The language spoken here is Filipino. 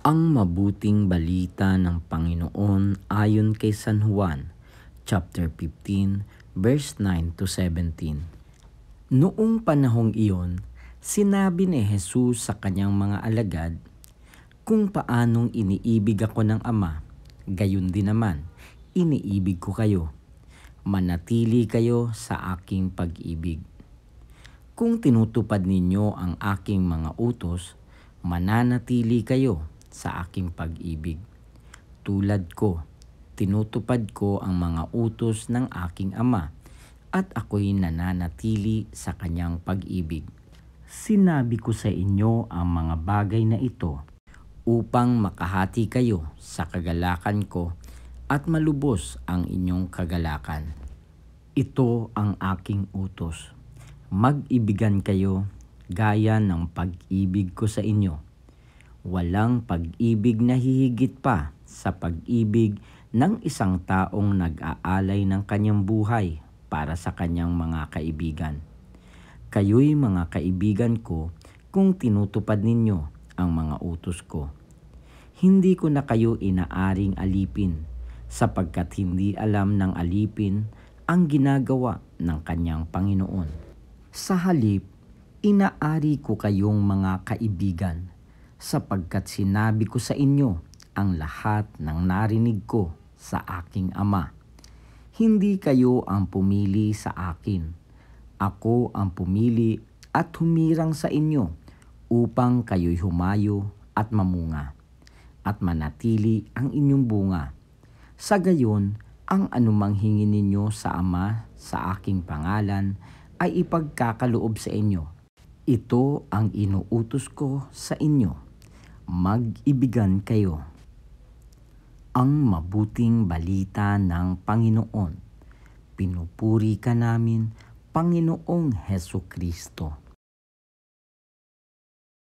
Ang mabuting balita ng Panginoon ayon kay San Juan, chapter 15, verse 9 to 17. Noong panahong iyon, sinabi ni Jesus sa kanyang mga alagad, "Kung paanong iniibig ako ng Ama, gayon din naman, iniibig ko kayo. Manatili kayo sa aking pag-ibig. Kung tinutupad ninyo ang aking mga utos, mananatili kayo sa aking pag-ibig. Tulad ko, tinutupad ko ang mga utos ng aking Ama at ako'y nananatili sa kanyang pag-ibig. Sinabi ko sa inyo ang mga bagay na ito upang makahati kayo sa kagalakan ko at malubos ang inyong kagalakan. Ito ang aking utos. Mag-ibigan kayo gaya ng pag-ibig ko sa inyo. Walang pag-ibig na hihigit pa sa pag-ibig ng isang taong nag-aalay ng kanyang buhay para sa kanyang mga kaibigan. Kayo'y mga kaibigan ko kung tinutupad ninyo ang mga utos ko. Hindi ko na kayo inaaring alipin sapagkat hindi alam ng alipin ang ginagawa ng kanyang Panginoon. Sa halip, inaari ko kayong mga kaibigan sapagkat sinabi ko sa inyo ang lahat ng narinig ko sa aking Ama. Hindi kayo ang pumili sa akin. Ako ang pumili at humirang sa inyo upang kayo'y humayo at mamunga at manatili ang inyong bunga. Sa gayon, ang anumang hingin ninyo sa Ama sa aking pangalan ay ipagkakaloob sa inyo. Ito ang inuutos ko sa inyo. Mag-ibigan kayo. Ang mabuting balita ng Panginoon. Pinupuri ka namin, Panginoong Hesukristo.